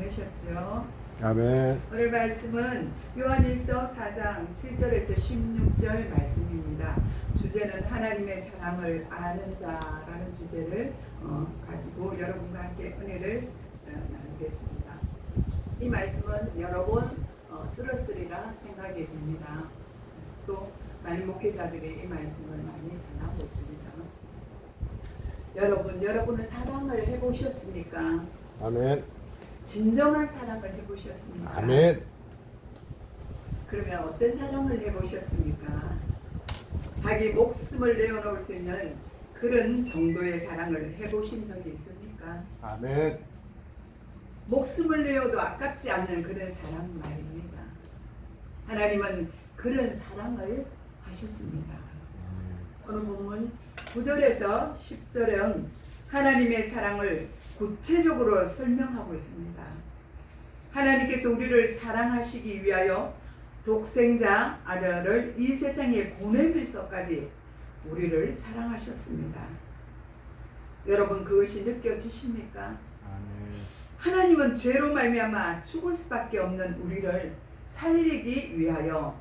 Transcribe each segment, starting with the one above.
보내셨죠. 아멘. 오늘 말씀은 요한일서 4장 7절에서 16절 말씀입니다. 주제는 하나님의 사랑을 아는 자라는 주제를 가지고 여러분과 함께 은혜를 나누겠습니다. 이 말씀은 여러 번 들었으리라 생각이 듭니다. 또 많은 목회자들이 이 말씀을 많이 전하고 있습니다. 여러분은 사랑을 해보셨습니까? 아멘. 진정한 사랑을 해보셨습니까? 아멘. 그러면 어떤 사랑을 해보셨습니까? 자기 목숨을 내어놓을 수 있는 그런 정도의 사랑을 해보신 적이 있습니까? 아멘. 목숨을 내어도 아깝지 않는 그런 사랑 말입니다. 하나님은 그런 사랑을 하셨습니다. 오늘 본문 9절에서 10절은 하나님의 사랑을 구체적으로 설명하고 있습니다. 하나님께서 우리를 사랑하시기 위하여 독생자 아들을 이 세상에 보내면서까지 우리를 사랑하셨습니다. 여러분 그것이 느껴지십니까? 아멘. 하나님은 죄로 말미암아 죽을 수밖에 없는 우리를 살리기 위하여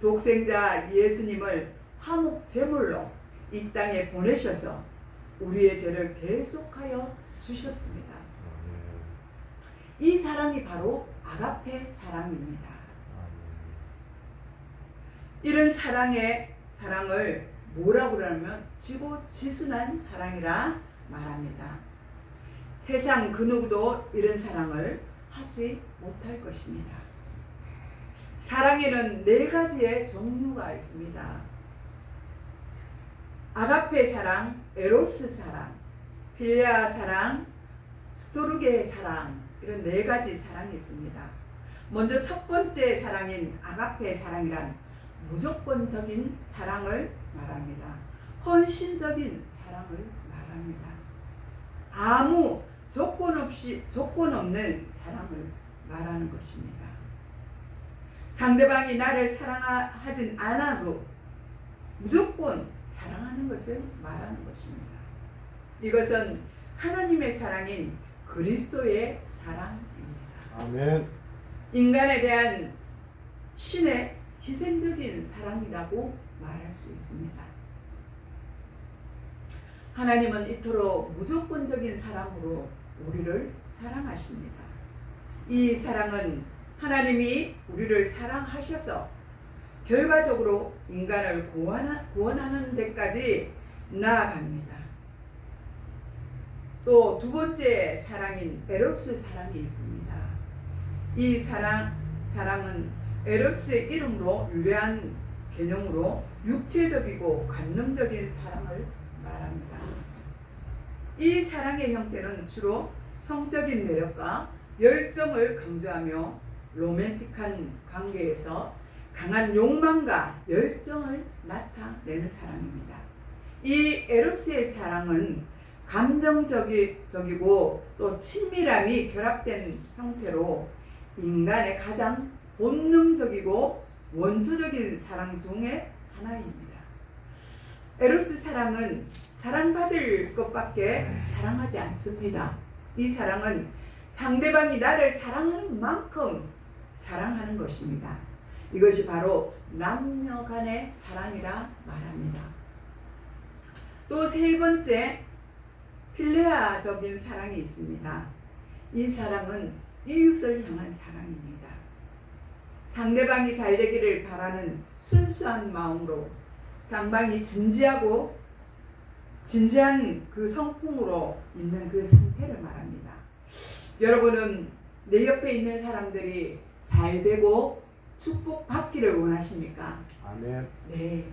독생자 예수님을 화목 제물로 이 땅에 보내셔서 우리의 죄를 계속하여 주셨습니다. 이 사랑이 바로 아가페 사랑입니다. 이런 사랑을 뭐라고 그러냐면 지고지순한 사랑이라 말합니다. 세상 그 누구도 이런 사랑을 하지 못할 것입니다. 사랑에는 4가지의 종류가 있습니다. 아가페 사랑, 에로스 사랑, 필레아 사랑, 스토르게 사랑, 이런 4가지 사랑이 있습니다. 먼저 첫 번째 사랑인 아가페 사랑이란 무조건적인 사랑을 말합니다. 헌신적인 사랑을 말합니다. 아무 조건 없는 사랑을 말하는 것입니다. 상대방이 나를 사랑하진 않아도 무조건 사랑하는 것을 말하는 것입니다. 이것은 하나님의 사랑인 그리스도의 사랑입니다. 아멘. 인간에 대한 신의 희생적인 사랑이라고 말할 수 있습니다. 하나님은 이토록 무조건적인 사랑으로 우리를 사랑하십니다. 이 사랑은 하나님이 우리를 사랑하셔서 결과적으로 인간을 구원하는 데까지 나아갑니다. 또 두 번째 사랑인 에로스 사랑이 있습니다. 이 사랑은 에로스의 이름으로 유래한 개념으로 육체적이고 관능적인 사랑을 말합니다. 이 사랑의 형태는 주로 성적인 매력과 열정을 강조하며 로맨틱한 관계에서 강한 욕망과 열정을 나타내는 사랑입니다. 이 에로스의 사랑은 감정적이고 또 친밀함이 결합된 형태로 인간의 가장 본능적이고 원초적인 사랑 중에 하나입니다. 에로스 사랑은 사랑받을 것밖에 사랑하지 않습니다. 이 사랑은 상대방이 나를 사랑하는 만큼 사랑하는 것입니다. 이것이 바로 남녀 간의 사랑이라 말합니다. 또 세 번째 필레아적인 사랑이 있습니다. 이 사랑은 이웃을 향한 사랑입니다. 상대방이 잘 되기를 바라는 순수한 마음으로 쌍방이 진지한 그 성품으로 있는 그 상태를 말합니다. 여러분은 내 옆에 있는 사람들이 잘 되고 축복받기를 원하십니까? 아멘. 네.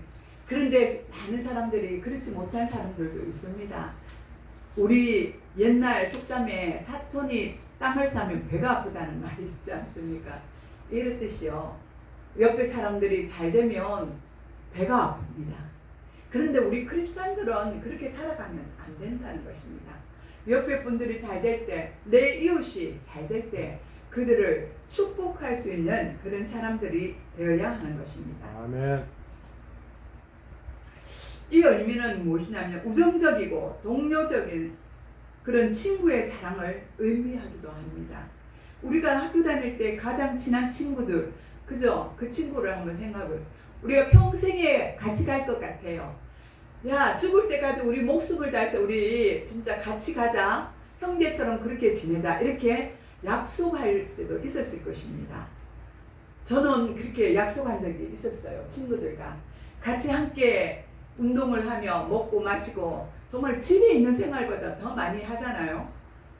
그런데 많은 사람들이 그렇지 못한 사람들도 있습니다. 우리 옛날 속담에 사촌이 땅을 사면 배가 아프다는 말이 있지 않습니까? 이랬듯이요. 옆에 사람들이 잘 되면 배가 아픕니다. 그런데 우리 크리스찬들은 그렇게 살아가면 안 된다는 것입니다. 옆에 분들이 잘 될 때, 내 이웃이 잘 될 때 그들을 축복할 수 있는 그런 사람들이 되어야 하는 것입니다. 아멘. 이 의미는 무엇이냐면 우정적이고 동료적인 그런 친구의 사랑을 의미하기도 합니다. 우리가 학교 다닐 때 가장 친한 친구들, 그죠? 그 친구를 한번 생각해 보세요. 우리가 평생에 같이 갈 것 같아요. 야, 죽을 때까지 우리 목숨을 다해서 우리 진짜 같이 가자. 형제처럼 그렇게 지내자. 이렇게 약속할 때도 있었을 것입니다. 저는 그렇게 약속한 적이 있었어요. 친구들과 같이 함께 운동을 하며 먹고 마시고 정말 집에 있는 생활보다 더 많이 하잖아요.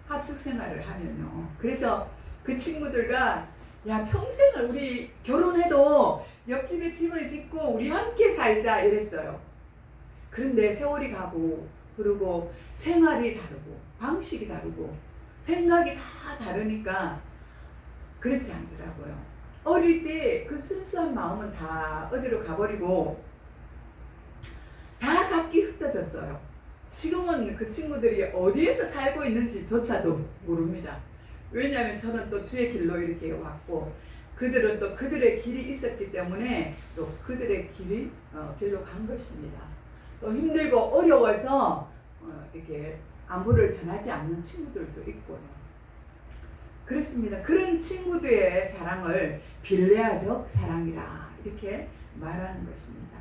합숙 생활을 하면요. 그래서 그 친구들과 야, 평생을 우리 결혼해도 옆집에 집을 짓고 우리 함께 살자 이랬어요. 그런데 세월이 가고 그리고 생활이 다르고 방식이 다르고 생각이 다 다르니까 그렇지 않더라고요. 어릴 때 그 순수한 마음은 다 어디로 가버리고 다 각기 흩어졌어요. 지금은 그 친구들이 어디에서 살고 있는지조차도 모릅니다. 왜냐하면 저는 또 주의 길로 이렇게 왔고 그들은 또 그들의 길이 있었기 때문에 또 그들의 길로 간 것입니다. 또 힘들고 어려워서 이렇게 안부를 전하지 않는 친구들도 있고요. 그렇습니다. 그런 친구들의 사랑을 빌레아적 사랑이라 이렇게 말하는 것입니다.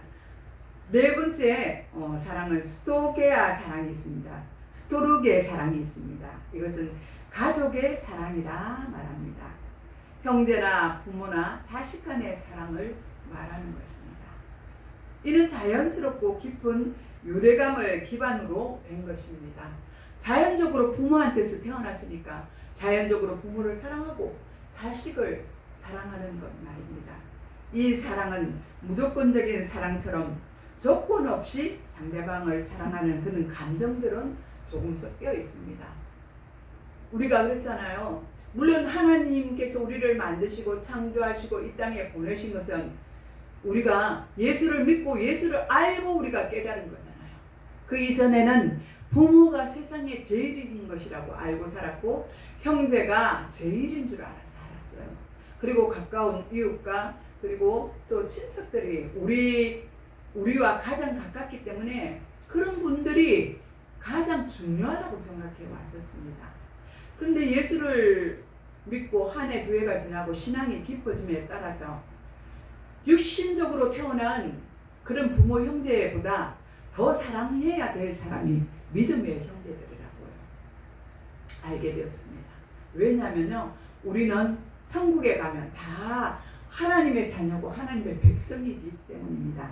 네 번째 사랑은 스토게아 사랑이 있습니다. 스토르게 사랑이 있습니다. 이것은 가족의 사랑이라 말합니다. 형제나 부모나 자식 간의 사랑을 말하는 것입니다. 이는 자연스럽고 깊은 유대감을 기반으로 된 것입니다. 자연적으로 부모한테서 태어났으니까 자연적으로 부모를 사랑하고 자식을 사랑하는 것 말입니다. 이 사랑은 무조건적인 사랑처럼 조건 없이 상대방을 사랑하는 그런 감정들은 조금 섞여 있습니다. 우리가 그랬잖아요. 물론 하나님께서 우리를 만드시고 창조하시고 이 땅에 보내신 것은 우리가 예수를 믿고 예수를 알고 우리가 깨달은 거잖아요. 그 이전에는 부모가 세상에 제일인 것이라고 알고 살았고 형제가 제일인 줄 알아서 살았어요. 그리고 가까운 이웃과 그리고 또 친척들이 우리와 가장 가깝기 때문에 그런 분들이 가장 중요하다고 생각해 왔었습니다. 근데 예수를 믿고 한 해 두 해가 지나고 신앙이 깊어짐에 따라서 육신적으로 태어난 그런 부모 형제보다 더 사랑해야 될 사람이 믿음의 형제들이라고요. 알게 되었습니다. 왜냐하면요, 우리는 천국에 가면 다 하나님의 자녀고 하나님의 백성이기 때문입니다.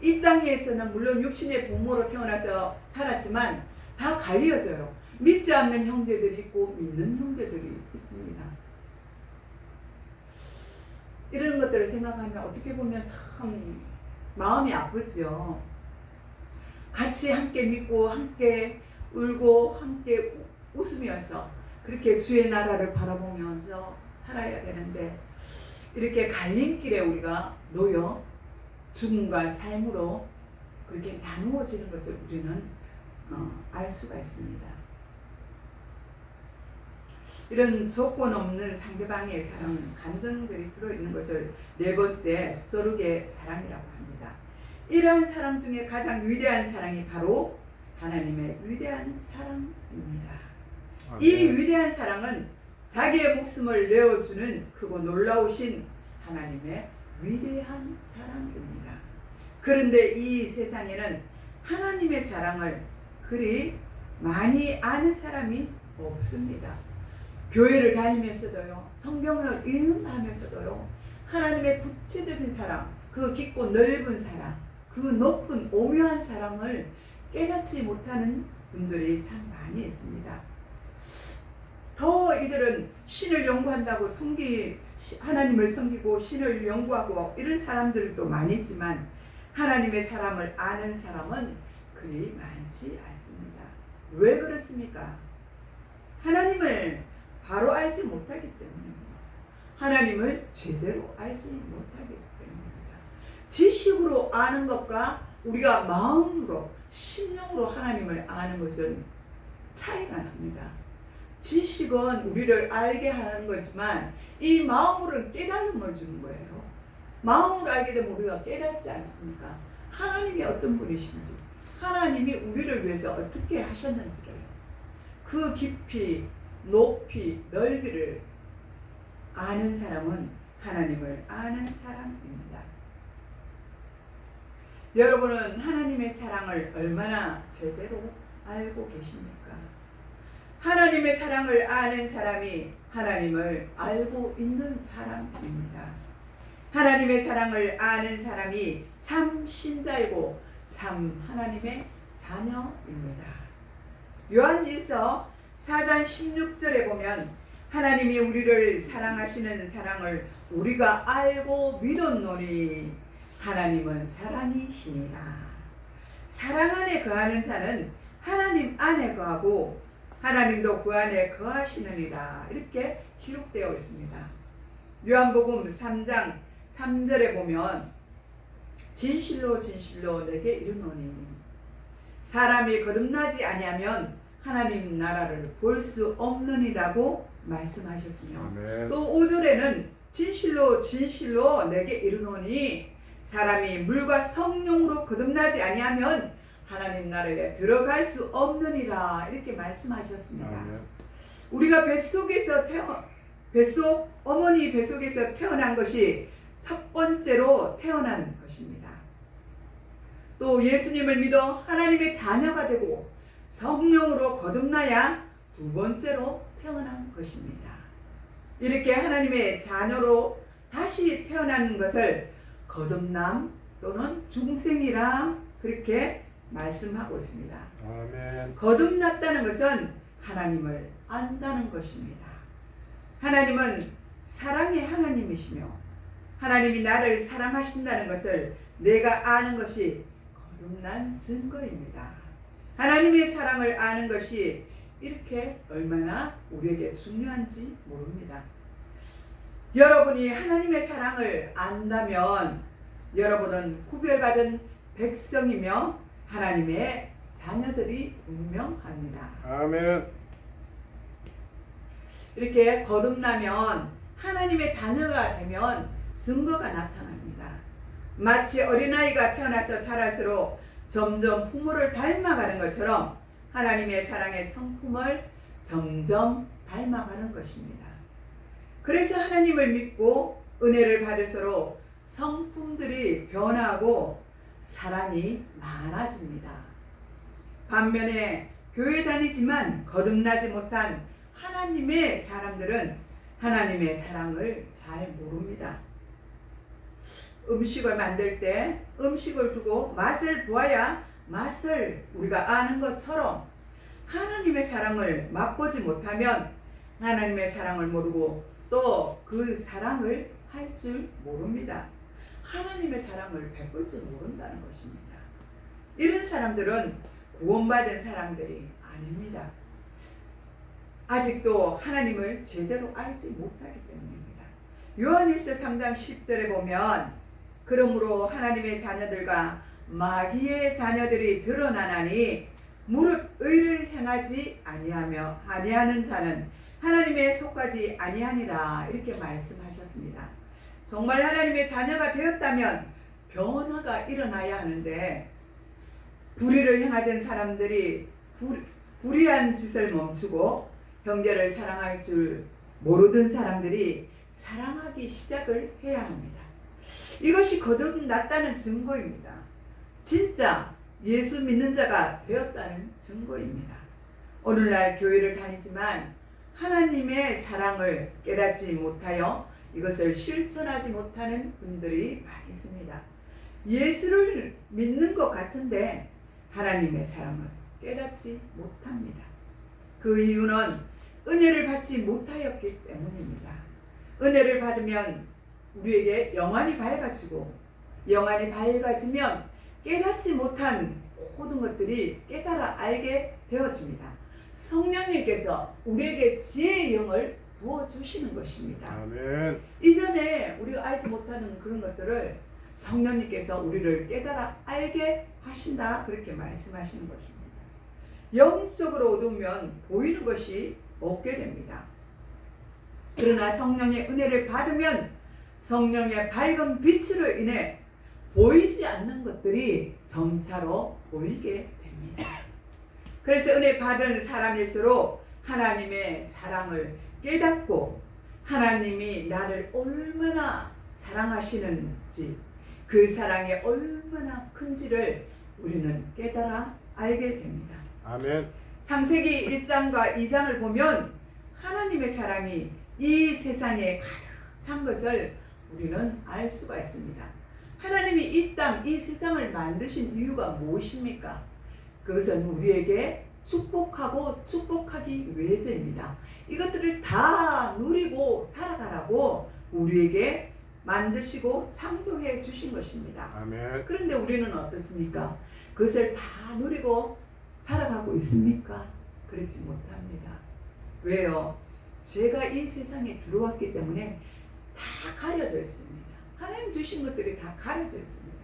이 땅에서는 물론 육신의 부모로 태어나서 살았지만 다 갈려져요. 믿지 않는 형제들이 있고 믿는 형제들이 있습니다. 이런 것들을 생각하면 어떻게 보면 참 마음이 아프죠. 같이 함께 믿고 함께 울고 함께 웃으면서 그렇게 주의 나라를 바라보면서 살아야 되는데 이렇게 갈림길에 우리가 놓여 죽음과 삶으로 그렇게 나누어지는 것을 우리는 알 수가 있습니다. 이런 조건 없는 상대방의 사랑, 감정들이 들어있는 것을 네 번째 스토르게 사랑이라고 합니다. 이러한 사랑 중에 가장 위대한 사랑이 바로 하나님의 위대한 사랑입니다. 이 위대한 사랑은 자기의 목숨을 내어주는 크고 놀라우신 하나님의 위대한 사랑입니다. 그런데 이 세상에는 하나님의 사랑을 그리 많이 아는 사람이 없습니다. 교회를 다니면서도요, 성경을 읽는다면서도요, 하나님의 구체적인 사랑, 그 깊고 넓은 사랑, 그 높은 오묘한 사랑을 깨닫지 못하는 분들이 참 많이 있습니다. 더 이들은 신을 연구한다고 하나님을 섬기고 신을 연구하고 이런 사람들도 많이 있지만 하나님의 사람을 아는 사람은 그리 많지 않습니다. 왜 그렇습니까? 하나님을 바로 알지 못하기 때문입니다. 하나님을 제대로 알지 못하기 때문입니다. 지식으로 아는 것과 우리가 마음으로 심령으로 하나님을 아는 것은 차이가 납니다. 지식은 우리를 알게 하는 거지만 이 마음으로는 깨달음을 주는 거예요. 마음으로 알게 되면 우리가 깨닫지 않습니까? 하나님이 어떤 분이신지, 하나님이 우리를 위해서 어떻게 하셨는지를 그 깊이, 높이, 넓이를 아는 사람은 하나님을 아는 사람입니다. 여러분은 하나님의 사랑을 얼마나 제대로 알고 계십니까? 하나님의 사랑을 아는 사람이 하나님을 알고 있는 사람입니다. 하나님의 사랑을 아는 사람이 참 신자이고 참 하나님의 자녀입니다. 요한일서 4장 16절에 보면 하나님이 우리를 사랑하시는 사랑을 우리가 알고 믿었노니 하나님은 사랑이시니라. 사랑 안에 거하는 자는 하나님 안에 거하고 하나님도 그 안에 거하시느니라. 이렇게 기록되어 있습니다. 요한복음 3장 3절에 보면 진실로 진실로 내게 이르노니 사람이 거듭나지 아니하면 하나님 나라를 볼 수 없느니라고 말씀하셨으며 아멘. 또 5절에는 진실로 진실로 내게 이르노니 사람이 물과 성령으로 거듭나지 아니하면 하나님 나라에 들어갈 수 없느니라. 이렇게 말씀하셨습니다. 아멘. 우리가 어머니 뱃속에서 태어난 것이 첫 번째로 태어난 것입니다. 또 예수님을 믿어 하나님의 자녀가 되고 성령으로 거듭나야 두 번째로 태어난 것입니다. 이렇게 하나님의 자녀로 다시 태어난 것을 거듭남 또는 중생이라 그렇게 말씀하고 있습니다. 아멘. 거듭났다는 것은 하나님을 안다는 것입니다. 하나님은 사랑의 하나님이시며 하나님이 나를 사랑하신다는 것을 내가 아는 것이 거듭난 증거입니다. 하나님의 사랑을 아는 것이 이렇게 얼마나 우리에게 중요한지 모릅니다. 여러분이 하나님의 사랑을 안다면 여러분은 구별받은 백성이며 하나님의 자녀들이 분명합니다. 아멘. 이렇게 거듭나면 하나님의 자녀가 되면 증거가 나타납니다. 마치 어린아이가 태어나서 자랄수록 점점 부모를 닮아가는 것처럼 하나님의 사랑의 성품을 점점 닮아가는 것입니다. 그래서 하나님을 믿고 은혜를 받을수록 성품들이 변하고 사랑이 많아집니다. 반면에 교회 다니지만 거듭나지 못한 하나님의 사람들은 하나님의 사랑을 잘 모릅니다. 음식을 만들 때 음식을 두고 맛을 보아야 맛을 우리가 아는 것처럼 하나님의 사랑을 맛보지 못하면 하나님의 사랑을 모르고 또 그 사랑을 할 줄 모릅니다. 하나님의 사랑을 베풀 줄 모른다는 것입니다. 이런 사람들은 구원받은 사람들이 아닙니다. 아직도 하나님을 제대로 알지 못하기 때문입니다. 요한일서 3장 10절에 보면 그러므로 하나님의 자녀들과 마귀의 자녀들이 드러나나니 무릇 의를 행하지 아니하는 자는 하나님의 속하지 아니하니라. 이렇게 말씀하셨습니다. 정말 하나님의 자녀가 되었다면 변화가 일어나야 하는데 불의를 행하던 사람들이 불의한 짓을 멈추고 형제를 사랑할 줄 모르던 사람들이 사랑하기 시작을 해야 합니다. 이것이 거듭났다는 증거입니다. 진짜 예수 믿는 자가 되었다는 증거입니다. 오늘날 교회를 다니지만 하나님의 사랑을 깨닫지 못하여 이것을 실천하지 못하는 분들이 많이 있습니다. 예수를 믿는 것 같은데 하나님의 사랑을 깨닫지 못합니다. 그 이유는 은혜를 받지 못하였기 때문입니다. 은혜를 받으면 우리에게 영안이 밝아지고 영안이 밝아지면 깨닫지 못한 모든 것들이 깨달아 알게 되어집니다. 성령님께서 우리에게 지혜의 영을 부어주시는 것입니다. 아멘. 이전에 우리가 알지 못하는 그런 것들을 성령님께서 우리를 깨달아 알게 하신다. 그렇게 말씀하시는 것입니다. 영적으로 어두우면 보이는 것이 없게 됩니다. 그러나 성령의 은혜를 받으면 성령의 밝은 빛으로 인해 보이지 않는 것들이 점차로 보이게 됩니다. 그래서 은혜 받은 사람일수록 하나님의 사랑을 깨닫고 하나님이 나를 얼마나 사랑하시는지 그 사랑이 얼마나 큰지를 우리는 깨달아 알게 됩니다. 아멘. 창세기 1장과 2장을 보면 하나님의 사랑이 이 세상에 가득 찬 것을 우리는 알 수가 있습니다. 하나님이 이 땅, 이 세상을 만드신 이유가 무엇입니까? 그것은 우리에게 축복하고 축복하기 위해서입니다. 이것들을 다 누리고 살아가라고 우리에게 만드시고 창조해 주신 것입니다. 아멘. 그런데 우리는 어떻습니까? 그것을 다 누리고 살아가고 있습니까? 그렇지 못합니다. 왜요? 죄가 이 세상에 들어왔기 때문에 다 가려져 있습니다. 하나님 주신 것들이 다 가려져 있습니다.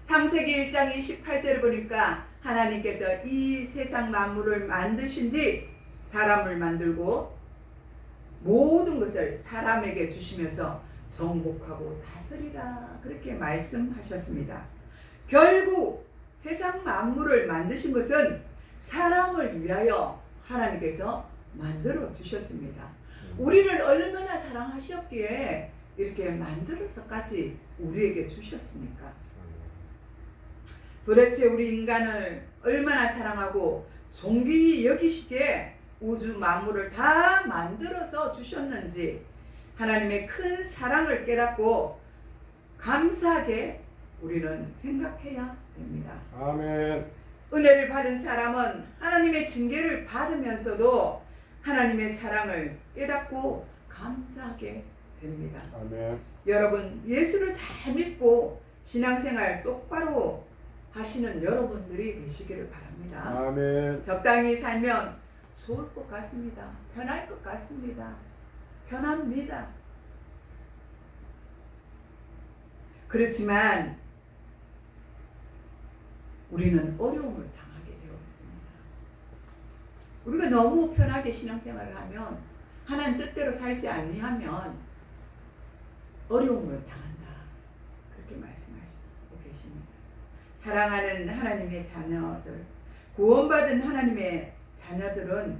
창세기 1장 28절을 보니까 하나님께서 이 세상 만물을 만드신 뒤 사람을 만들고 모든 것을 사람에게 주시면서 정복하고 다스리라 그렇게 말씀하셨습니다. 결국 세상 만물을 만드신 것은 사람을 위하여 하나님께서 만들어 주셨습니다. 우리를 얼마나 사랑하셨기에 이렇게 만들어서까지 우리에게 주셨습니까? 도대체 우리 인간을 얼마나 사랑하고 존귀히 여기시기에 우주 만물을 다 만들어서 주셨는지 하나님의 큰 사랑을 깨닫고 감사하게 우리는 생각해야 됩니다. 아멘. 은혜를 받은 사람은 하나님의 징계를 받으면서도 하나님의 사랑을 깨닫고 감사하게 됩니다. 아멘. 여러분, 예수를 잘 믿고 신앙생활 똑바로 하시는 여러분들이 되시기를 바랍니다. 아멘. 적당히 살면 좋을 것 같습니다. 편할 것 같습니다. 편합니다. 그렇지만 우리는 어려움을 당하게 되어 있습니다. 우리가 너무 편하게 신앙생활을 하면 하나님 뜻대로 살지 아니하면 어려움을 당한다. 그렇게 말씀하시고 계십니다. 사랑하는 하나님의 자녀들, 구원받은 하나님의 자녀들은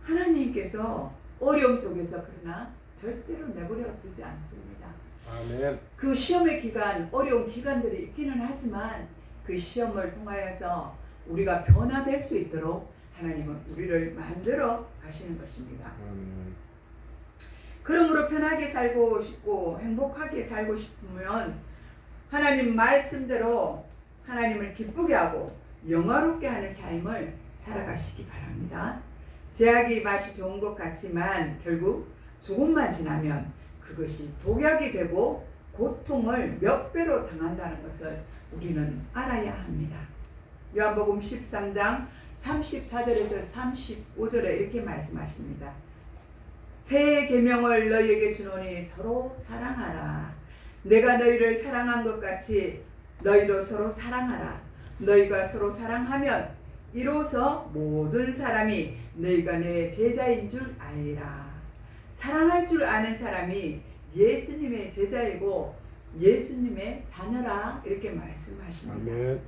하나님께서 어려움 속에서 그러나 절대로 내버려 두지 않습니다. 아멘. 그 시험의 기간, 어려운 기간들이 있기는 하지만 그 시험을 통하여서 우리가 변화될 수 있도록 하나님은 우리를 만들어 가시는 것입니다. 아멘. 그러므로 편하게 살고 싶고 행복하게 살고 싶으면 하나님 말씀대로 하나님을 기쁘게 하고 영화롭게 하는 삶을 살아가시기 바랍니다. 제약이 맛이 좋은 것 같지만 결국 조금만 지나면 그것이 독약이 되고 고통을 몇 배로 당한다는 것을 우리는 알아야 합니다. 요한복음 13장 34절에서 35절에 이렇게 말씀하십니다. 새 계명을 너희에게 주노니 서로 사랑하라. 내가 너희를 사랑한 것 같이 너희도 서로 사랑하라. 너희가 서로 사랑하면 이로써 모든 사람이 너희가 내 제자인 줄 알리라. 사랑할 줄 아는 사람이 예수님의 제자이고 예수님의 자녀라 이렇게 말씀하십니다. 아멘.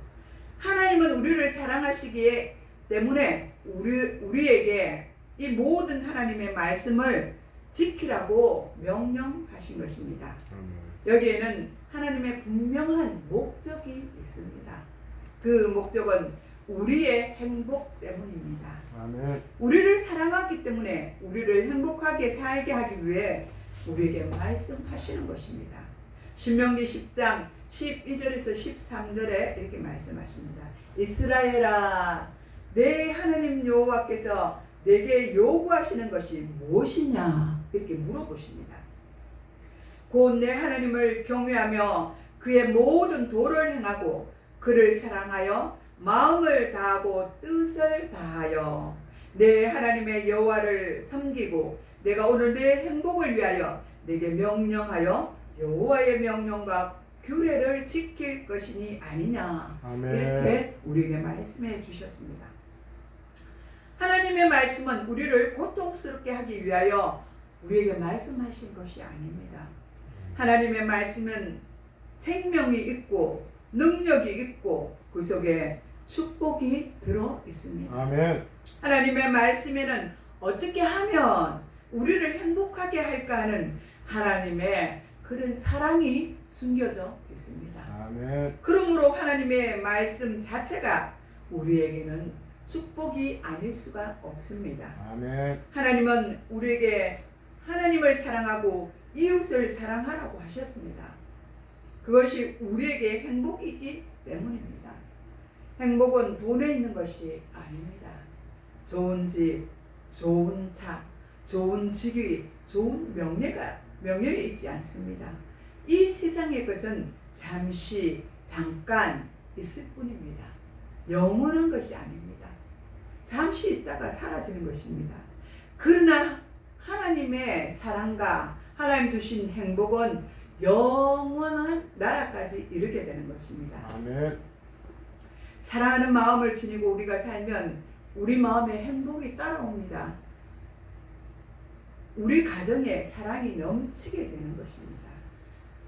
하나님은 우리를 사랑하시기에 때문에 우리에게 이 모든 하나님의 말씀을 지키라고 명령하신 것입니다. 아멘. 여기에는 하나님의 분명한 목적이 있습니다. 그 목적은 우리의 행복 때문입니다. 아멘. 우리를 사랑하기 때문에 우리를 행복하게 살게 하기 위해 우리에게 말씀하시는 것입니다. 신명기 10장 12절에서 13절에 이렇게 말씀하십니다. 이스라엘아, 내 하나님 여호와께서 내게 요구하시는 것이 무엇이냐 이렇게 물어보십니다. 곧 내 하나님을 경외하며 그의 모든 도를 행하고 그를 사랑하여 마음을 다하고 뜻을 다하여 내 하나님의 여호와를 섬기고 내가 오늘 내 행복을 위하여 내게 명령하여 여호와의 명령과 규례를 지킬 것이니 아니냐. 아멘. 이렇게 우리에게 말씀해 주셨습니다. 하나님의 말씀은 우리를 고통스럽게 하기 위하여 우리에게 말씀하신 것이 아닙니다. 하나님의 말씀은 생명이 있고 능력이 있고 그 속에 축복이 들어 있습니다. 아멘. 하나님의 말씀에는 어떻게 하면 우리를 행복하게 할까 하는 하나님의 그런 사랑이 숨겨져 있습니다. 아멘. 그러므로 하나님의 말씀 자체가 우리에게는 축복이 아닐 수가 없습니다. 아멘. 하나님은 우리에게 하나님을 사랑하고 이웃을 사랑하라고 하셨습니다. 그것이 우리에게 행복이기 때문입니다. 행복은 돈에 있는 것이 아닙니다. 좋은 집, 좋은 차, 좋은 직위, 좋은 명예에 있지 않습니다. 이 세상의 것은 잠시, 잠깐 있을 뿐입니다. 영원한 것이 아닙니다. 잠시 있다가 사라지는 것입니다. 그러나 하나님의 사랑과 하나님 주신 행복은 영원한 나라까지 이르게 되는 것입니다. 아멘. 사랑하는 마음을 지니고 우리가 살면 우리 마음에 행복이 따라옵니다. 우리 가정에 사랑이 넘치게 되는 것입니다.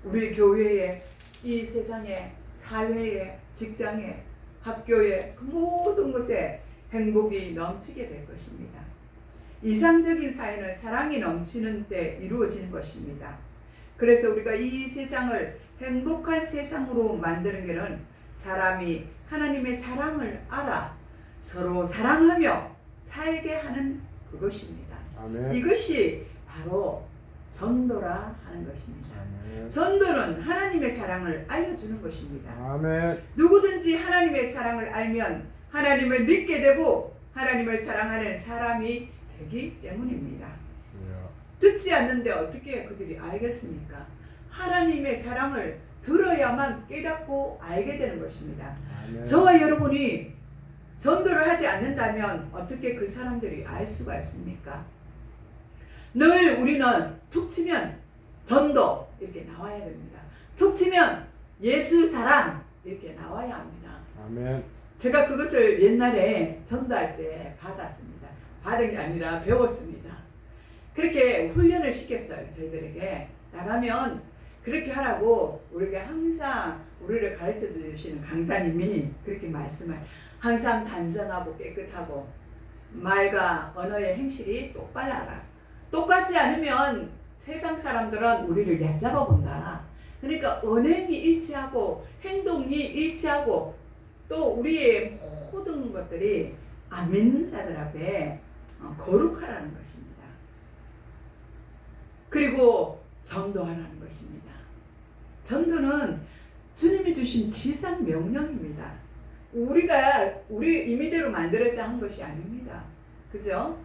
우리 교회에, 이 세상에, 사회에, 직장에, 학교에, 그 모든 것에 행복이 넘치게 될 것입니다. 이상적인 사회는 사랑이 넘치는 때 이루어지는 것입니다. 그래서 우리가 이 세상을 행복한 세상으로 만드는 것은 사람이 하나님의 사랑을 알아 서로 사랑하며 살게 하는 그것입니다. 아멘. 이것이 바로 전도라 하는 것입니다. 아멘. 전도는 하나님의 사랑을 알려주는 것입니다. 아멘. 누구든지 하나님의 사랑을 알면 하나님을 믿게 되고 하나님을 사랑하는 사람이 되기 때문입니다. 듣지 않는데 어떻게 그들이 알겠습니까? 하나님의 사랑을 들어야만 깨닫고 알게 되는 것입니다. 아멘. 저와 여러분이 전도를 하지 않는다면 어떻게 그 사람들이 알 수가 있습니까? 늘 우리는 툭 치면 전도 이렇게 나와야 됩니다. 툭 치면 예수 사랑 이렇게 나와야 합니다. 아멘. 제가 그것을 옛날에 전도할 때 받았습니다. 받은 게 아니라 배웠습니다. 그렇게 훈련을 시켰어요. 저희들에게 나가면 그렇게 하라고 우리에게 항상 우리를 가르쳐 주시는 강사님이 그렇게 말씀을 항상 단정하고 깨끗하고 말과 언어의 행실이 똑바라라. 똑같지 않으면 세상 사람들은 우리를 얕잡아 본다. 그러니까 언행이 일치하고 행동이 일치하고 또 우리의 모든 것들이 안 믿는 자들 앞에 거룩하라는 것입니다. 그리고 전도하라는 것입니다. 전도는 주님이 주신 지상 명령입니다. 우리 임의대로 만들어서 한 것이 아닙니다. 그죠?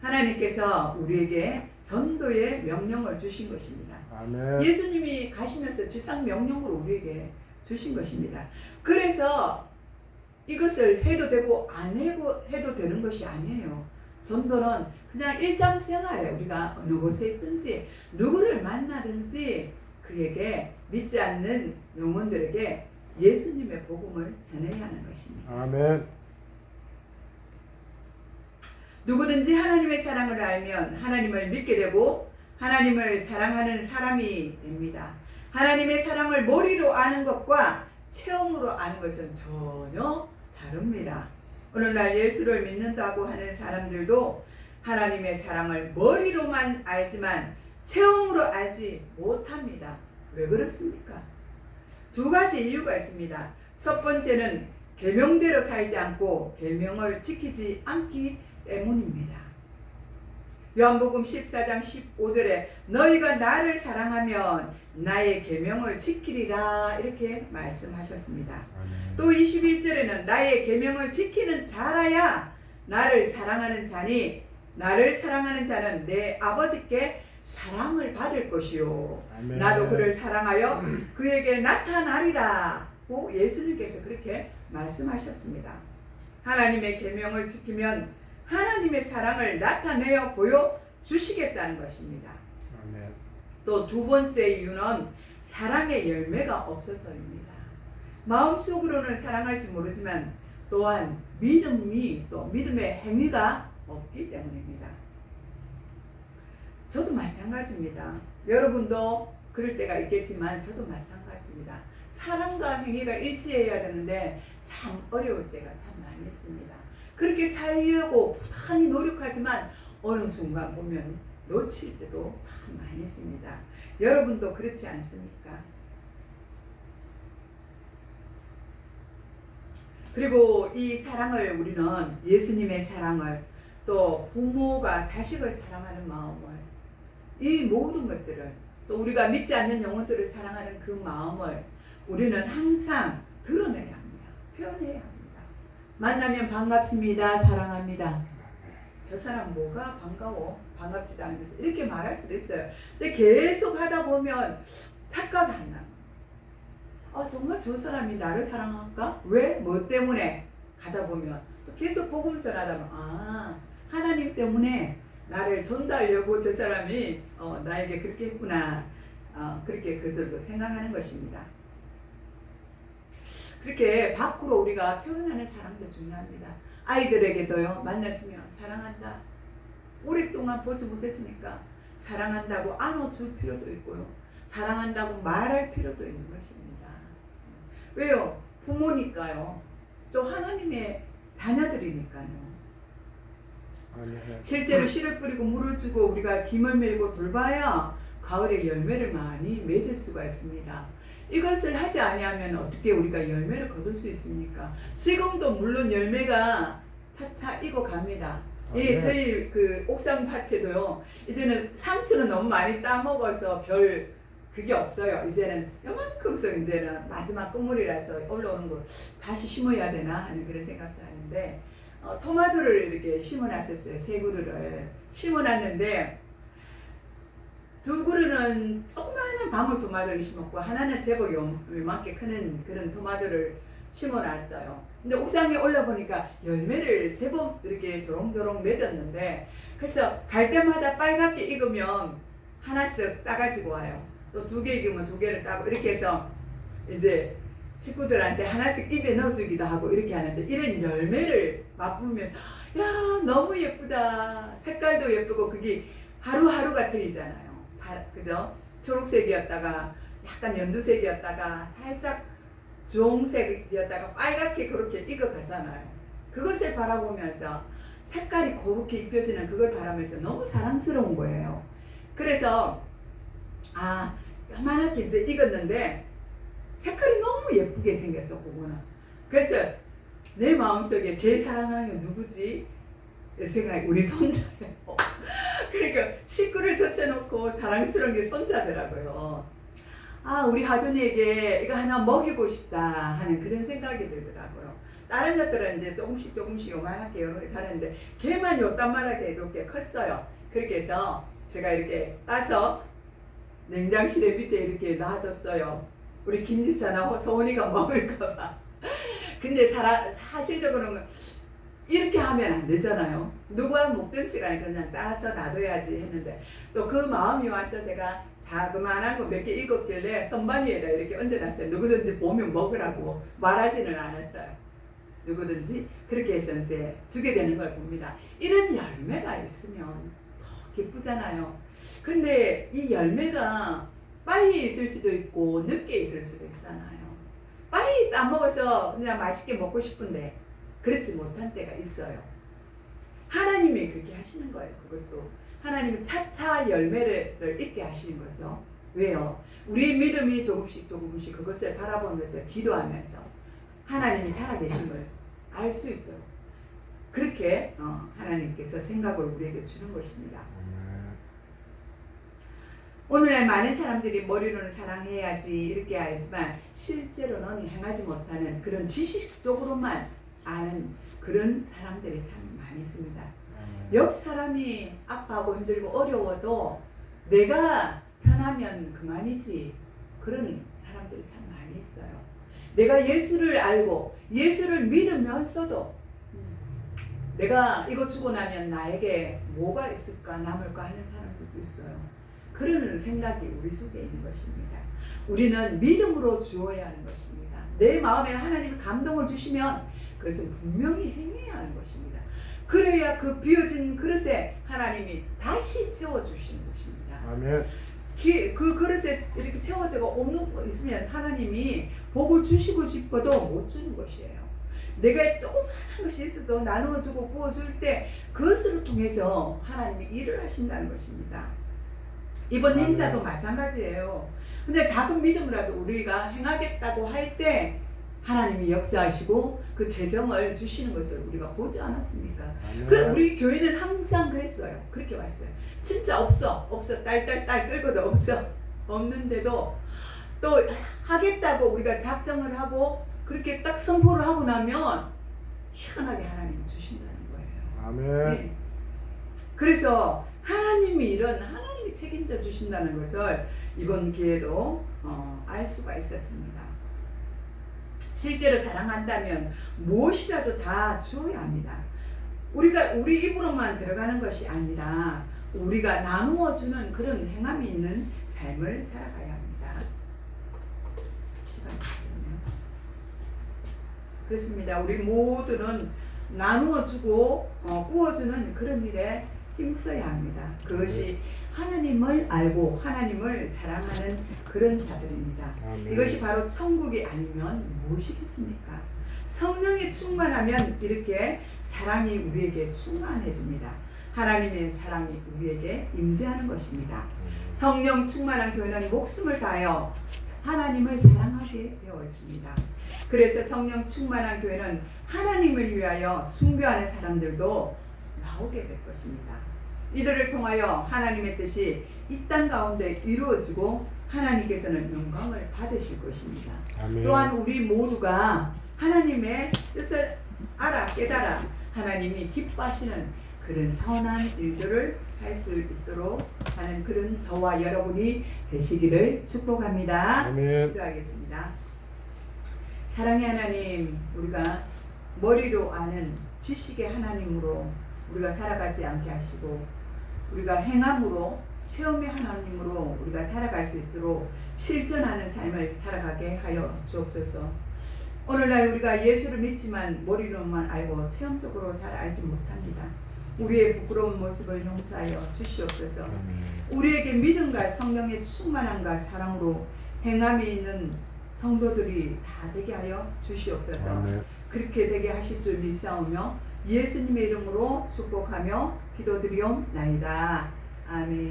하나님께서 우리에게 전도의 명령을 주신 것입니다. 아멘. 예수님이 가시면서 지상 명령으로 우리에게 주신 것입니다. 그래서 이것을 해도 되고 안 해도 되는 것이 아니에요. 전도는 그냥 일상생활에 우리가 어느 곳에 있든지 누구를 만나든지 그에게 믿지 않는 영혼들에게 예수님의 복음을 전해야 하는 것입니다. 아멘. 누구든지 하나님의 사랑을 알면 하나님을 믿게 되고 하나님을 사랑하는 사람이 됩니다. 하나님의 사랑을 머리로 아는 것과 체험으로 아는 것은 전혀 다릅니다. 오늘날 예수를 믿는다고 하는 사람들도 하나님의 사랑을 머리로만 알지만 체험으로 알지 못합니다. 왜 그렇습니까? 두 가지 이유가 있습니다. 첫 번째는 계명대로 살지 않고 계명을 지키지 않기 때문입니다. 요한복음 14장 15절에 너희가 나를 사랑하면 나의 계명을 지키리라 이렇게 말씀하셨습니다. 아멘. 또 21절에는 나의 계명을 지키는 자라야 나를 사랑하는 자니 나를 사랑하는 자는 내 아버지께 사랑을 받을 것이요 아멘. 나도 그를 사랑하여 그에게 나타나리라고 예수님께서 그렇게 말씀하셨습니다. 하나님의 계명을 지키면 하나님의 사랑을 나타내어 보여주시겠다는 것입니다. 아멘. 또 두 번째 이유는 사랑의 열매가 없어서입니다. 마음속으로는 사랑할지 모르지만 또한 믿음의 행위가 없기 때문입니다. 저도 마찬가지입니다. 여러분도 그럴 때가 있겠지만 저도 마찬가지입니다. 사랑과 행위가 일치해야 되는데 참 어려울 때가 참 많이 있습니다. 그렇게 살려고 부단히 노력하지만 어느 순간 보면 놓칠 때도 참 많이 있습니다. 여러분도 그렇지 않습니까? 그리고 이 사랑을 우리는 예수님의 사랑을 또 부모가 자식을 사랑하는 마음을 이 모든 것들을 또 우리가 믿지 않는 영혼들을 사랑하는 그 마음을 우리는 항상 드러내야 합니다. 표현해야 합니다. 만나면 반갑습니다. 사랑합니다. 저 사람 뭐가 반가워? 반갑지도 않으면서 이렇게 말할 수도 있어요. 근데 계속 하다 보면 착각 안 나요. 정말 저 사람이 나를 사랑할까? 왜? 뭐 때문에? 가다 보면 계속 복음 전하다 보면 하나님 때문에 나를 전달하려고 저 사람이 나에게 그렇게 했구나. 그렇게 그들도 생각하는 것입니다. 그렇게 밖으로 우리가 표현하는 사랑도 중요합니다. 아이들에게도요, 만났으면 사랑한다. 오랫동안 보지 못했으니까 사랑한다고 안아줄 필요도 있고요. 사랑한다고 말할 필요도 있는 것입니다. 왜요? 부모니까요. 또 하나님의 자녀들이니까요. 아멘. 실제로 씨를 뿌리고 물을 주고 우리가 김을 밀고 돌봐야 가을에 열매를 많이 맺을 수가 있습니다. 이것을 하지 아니하면 어떻게 우리가 열매를 거둘 수 있습니까? 지금도 물론 열매가 차차 익어갑니다. 예, 저희 그 옥상 밭에도요. 이제는 상추는 너무 많이 따먹어서 별 그게 없어요. 이제는 요만큼씩 이제는 마지막 끝물이라서 올라오는 거 다시 심어야 되나 하는 그런 생각도 하는데 토마토를 이렇게 심어놨었어요. 3그루를 심어놨는데 2그루는 조그마한 방울토마토를 심었고 하나는 제법 요만하게 크는 그런 토마토를 심어놨어요. 근데 옥상에 올라보니까 열매를 제법 이렇게 조롱조롱 맺었는데 그래서 갈 때마다 빨갛게 익으면 하나씩 따가지고 와요. 또 2개 익으면 2개를 따고 이렇게 해서 이제 식구들한테 하나씩 입에 넣어주기도 하고 이렇게 하는데 이런 열매를 맛보면 야 너무 예쁘다. 색깔도 예쁘고 그게 하루하루가 틀리잖아요. 그죠? 초록색이었다가 약간 연두색이었다가 살짝 주홍색이었다가 빨갛게 그렇게 익어가잖아요. 그것을 바라보면서 색깔이 그렇게 입혀지는 그걸 바라면서 너무 사랑스러운 거예요. 그래서 요만하게 이제 익었는데 색깔이 너무 예쁘게 생겼어. 그거는. 그래서 내 마음속에 제일 사랑하는 게 누구지? 내 생각에 우리 손자예요. 그러니까 식구를 젖혀놓고 자랑스러운 게 손자더라고요. 우리 하준이에게 이거 하나 먹이고 싶다 하는 그런 생각이 들더라고요. 다른 것들은 이제 조금씩 요만하게 이렇게 자랐는데 걔만 요딴만하게 이렇게 컸어요. 그렇게 해서 제가 이렇게 따서 냉장실에 밑에 이렇게 놔뒀어요. 우리 김지사나 서원이가 먹을까봐. 근데 사실적으로는 이렇게 하면 안 되잖아요. 누가 먹든지 간에 그냥 따서 놔둬야지 했는데 또 그 마음이 와서 제가 자그마한 거 몇 개 익었길래 선반 위에다 이렇게 얹어놨어요. 누구든지 보면 먹으라고 말하지는 않았어요. 누구든지 그렇게 해서 이제 주게 되는 걸 봅니다. 이런 열매가 있으면 더 기쁘잖아요. 근데 이 열매가 빨리 있을 수도 있고 늦게 있을 수도 있잖아요. 빨리 따먹어서 그냥 맛있게 먹고 싶은데 그렇지 못한 때가 있어요. 하나님이 그렇게 하시는 거예요. 그것도 하나님은 차차 열매를 있게 하시는 거죠. 왜요? 우리 믿음이 조금씩 그것을 바라보면서 기도하면서 하나님이 살아계신 걸 알 수 있도록 그렇게 하나님께서 생각을 우리에게 주는 것입니다. 오늘날 많은 사람들이 머리로는 사랑해야지 이렇게 알지만 실제로는 행하지 못하는 그런 지식적으로만 아는 그런 사람들이 참 많이 있습니다. 옆 사람이 아파하고 힘들고 어려워도 내가 편하면 그만이지 그런 사람들이 참 많이 있어요. 내가 예수를 알고 예수를 믿으면서도 내가 이거 주고 나면 나에게 뭐가 있을까 남을까 하는 사람들도 있어요. 그런 생각이 우리 속에 있는 것입니다. 우리는 믿음으로 주어야 하는 것입니다. 내 마음에 하나님이 감동을 주시면 그것은 분명히 행해야 하는 것입니다. 그래야 그 비어진 그릇에 하나님이 다시 채워주시는 것입니다. 아멘. 그 그릇에 이렇게 채워져가 없는 거 있으면 하나님이 복을 주시고 싶어도 못 주는 것이에요. 내가 조그마한 것이 있어도 나누어주고 구워줄 때 그것을 통해서 하나님이 일을 하신다는 것입니다. 이번 아멘. 행사도 마찬가지예요. 근데 작은 믿음이라도 우리가 행하겠다고 할 때 하나님이 역사하시고 그 재정을 주시는 것을 우리가 보지 않았습니까? 아멘. 그 우리 교회는 항상 그랬어요. 그렇게 왔어요. 진짜 없어 딸 끌고도 없어 없는데도 또 하겠다고 우리가 작정을 하고 그렇게 딱 선포를 하고 나면 희한하게 하나님이 주신다는 거예요. 아멘. 네. 그래서 하나님이 책임져 주신다는 것을 이번 기회도 알 수가 있었습니다. 실제로 사랑한다면 무엇이라도 다 주어야 합니다. 우리가 우리 입으로만 들어가는 것이 아니라 우리가 나누어 주는 그런 행함이 있는 삶을 살아가야 합니다. 시간이 걸리네요. 그렇습니다. 우리 모두는 나누어 주고 구워주는 그런 일에 힘써야 합니다. 그것이 하나님을 알고 하나님을 사랑하는 그런 자들입니다. 아멘. 이것이 바로 천국이 아니면 무엇이겠습니까? 성령이 충만하면 이렇게 사랑이 우리에게 충만해집니다. 하나님의 사랑이 우리에게 임재하는 것입니다. 성령 충만한 교회는 목숨을 다하여 하나님을 사랑하게 되어 있습니다. 그래서 성령 충만한 교회는 하나님을 위하여 순교하는 사람들도 나오게 될 것입니다. 이들을 통하여 하나님의 뜻이 이 땅 가운데 이루어지고 하나님께서는 영광을 받으실 것입니다. 아멘. 또한 우리 모두가 하나님의 뜻을 알아 깨달아 하나님이 기뻐하시는 그런 선한 일들을 할 수 있도록 하는 그런 저와 여러분이 되시기를 축복합니다. 아멘. 기도하겠습니다. 사랑의 하나님, 우리가 머리로 아는 지식의 하나님으로 우리가 살아가지 않게 하시고 우리가 행함으로 체험의 하나님으로 우리가 살아갈 수 있도록 실전하는 삶을 살아가게 하여 주옵소서. 오늘날 우리가 예수를 믿지만 머리로만 알고 체험적으로 잘 알지 못합니다. 우리의 부끄러운 모습을 용서하여 주시옵소서. 우리에게 믿음과 성령의 충만함과 사랑으로 행함이 있는 성도들이 다 되게 하여 주시옵소서. 아멘. 그렇게 되게 하실 줄 믿사오며 예수님의 이름으로 축복하며 기도드리옵나이다. 아멘.